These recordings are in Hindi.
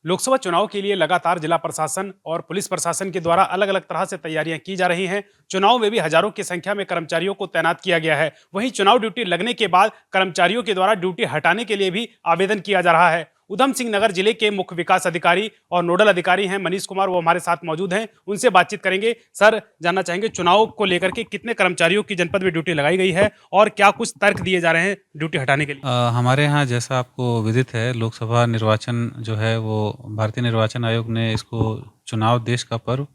लोकसभा चुनाव के लिए लगातार जिला प्रशासन और पुलिस प्रशासन के द्वारा अलग अलग तरह से तैयारियां की जा रही हैं। चुनाव में भी हजारों की संख्या में कर्मचारियों को तैनात किया गया है। वहीं चुनाव ड्यूटी लगने के बाद कर्मचारियों के द्वारा ड्यूटी हटाने के लिए भी आवेदन किया जा रहा है। उधम सिंह नगर जिले के मुख्य विकास अधिकारी और नोडल अधिकारी हैं मनीष कुमार, वो हमारे साथ मौजूद हैं। उनसे बातचीत करेंगे। सर, जानना चाहेंगे चुनाव को लेकर के कितने कर्मचारियों की जनपद में ड्यूटी लगाई गई है और क्या कुछ तर्क दिए जा रहे हैं ड्यूटी हटाने के लिए? हमारे यहाँ जैसा आपको विदित है, लोकसभा निर्वाचन जो है वो भारतीय निर्वाचन आयोग ने इसको चुनाव देश का पर्व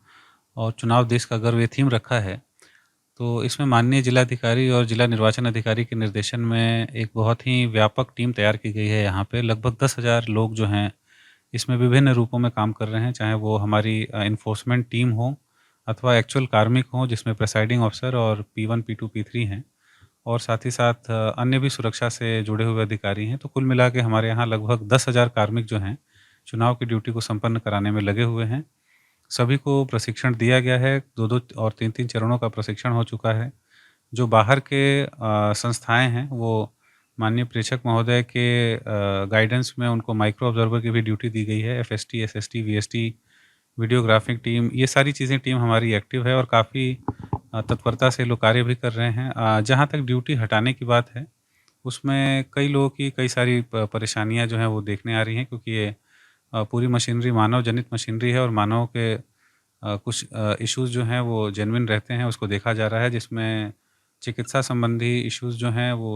और चुनाव देश का गर्व ये थीम रखा है। तो इसमें माननीय जिलाधिकारी और जिला निर्वाचन अधिकारी के निर्देशन में एक बहुत ही व्यापक टीम तैयार की गई है। यहाँ पे लगभग 10,000 लोग जो हैं इसमें विभिन्न रूपों में काम कर रहे हैं, चाहे वो हमारी इन्फोर्समेंट टीम हो अथवा एक्चुअल कार्मिक हों, जिसमें प्रिसाइडिंग ऑफिसर और P1, P2, P3 हैं, और साथ ही साथ अन्य भी सुरक्षा से जुड़े हुए अधिकारी हैं। तो कुल मिला के हमारे यहाँ लगभग 10,000 कार्मिक जो हैं चुनाव की ड्यूटी को संपन्न कराने में लगे हुए हैं। सभी को प्रशिक्षण दिया गया है, 2-2 और 3-3 चरणों का प्रशिक्षण हो चुका है। जो बाहर के संस्थाएं हैं वो माननीय प्रेक्षक महोदय के गाइडेंस में उनको माइक्रो ऑब्जर्वर की भी ड्यूटी दी गई है। FST, SST, VST, videographic team, ये सारी चीज़ें टीम हमारी एक्टिव है और काफ़ी तत्परता से लोग कार्य भी कर रहे हैं। जहाँ तक ड्यूटी हटाने की बात है, उसमें कई लोगों की कई सारी परेशानियाँ जो हैं वो देखने आ रही हैं, क्योंकि ये पूरी मशीनरी मानव जनित मशीनरी है और मानव के कुछ इश्यूज़ जो हैं वो जेन्युइन रहते हैं, उसको देखा जा रहा है। जिसमें चिकित्सा संबंधी इश्यूज़ जो हैं वो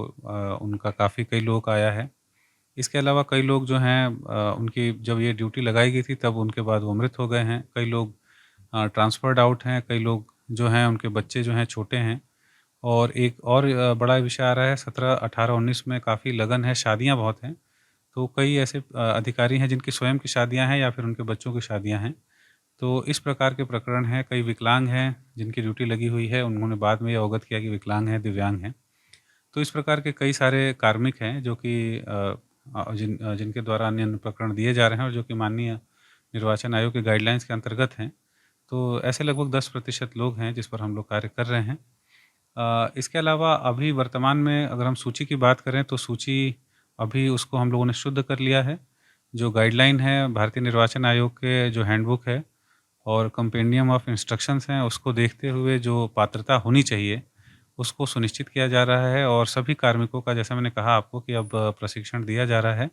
उनका काफ़ी कई लोगों का आया है। इसके अलावा कई लोग जो हैं उनकी जब ये ड्यूटी लगाई गई थी तब उनके बाद वो मृत हो गए हैं। कई लोग ट्रांसफर्ड आउट हैं, कई लोग जो हैं उनके बच्चे जो हैं छोटे हैं। और एक और बड़ा विषय आ रहा है, 17, 18, 19 में काफ़ी लगन है, शादियाँ बहुत हैं। तो कई ऐसे अधिकारी हैं जिनकी स्वयं की शादियाँ हैं या फिर उनके बच्चों की शादियाँ हैं। तो इस प्रकार के प्रकरण हैं। कई विकलांग हैं जिनकी ड्यूटी लगी हुई है, उन्होंने बाद में ये अवगत किया कि विकलांग हैं, दिव्यांग हैं। तो इस प्रकार के कई सारे कार्मिक हैं जो कि जिनके द्वारा अन्य प्रकरण दिए जा रहे हैं और जो कि माननीय निर्वाचन आयोग के गाइडलाइंस के अंतर्गत हैं। तो ऐसे लगभग 10% लोग हैं जिस पर हम लोग कार्य कर रहे हैं। इसके अलावा अभी वर्तमान में अगर हम सूची की बात करें तो सूची अभी उसको हम लोगों ने शुद्ध कर लिया है। जो गाइडलाइन है भारतीय निर्वाचन आयोग के, जो हैंडबुक है और कंपेंडियम ऑफ इंस्ट्रक्शंस हैं, उसको देखते हुए जो पात्रता होनी चाहिए उसको सुनिश्चित किया जा रहा है। और सभी कार्मिकों का, जैसा मैंने कहा आपको, कि अब प्रशिक्षण दिया जा रहा है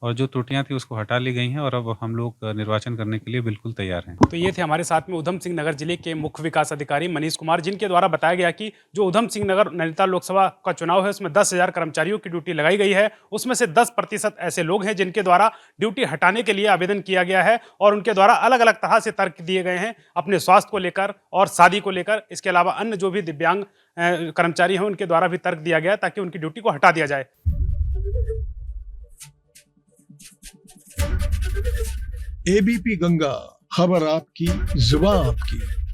और जो त्रुटियां थी उसको हटा ली गई हैं और अब हम लोग निर्वाचन करने के लिए बिल्कुल तैयार हैं। तो ये थे हमारे साथ में उधम सिंह नगर जिले के मुख्य विकास अधिकारी मनीष कुमार, जिनके द्वारा बताया गया कि जो उधम सिंह नगर नैनीताल लोकसभा का चुनाव है उसमें 10,000 कर्मचारियों की ड्यूटी लगाई गई है। उसमें से 10% ऐसे लोग हैं जिनके द्वारा ड्यूटी हटाने के लिए आवेदन किया गया है और उनके द्वारा अलग अलग तरह से तर्क दिए गए हैं अपने स्वास्थ्य को लेकर और शादी को लेकर। इसके अलावा अन्य जो भी दिव्यांग कर्मचारी हैं उनके द्वारा भी तर्क दिया गया ताकि उनकी ड्यूटी को हटा दिया जाए। ABP गंगा, खबर आपकी, जुबान आपकी।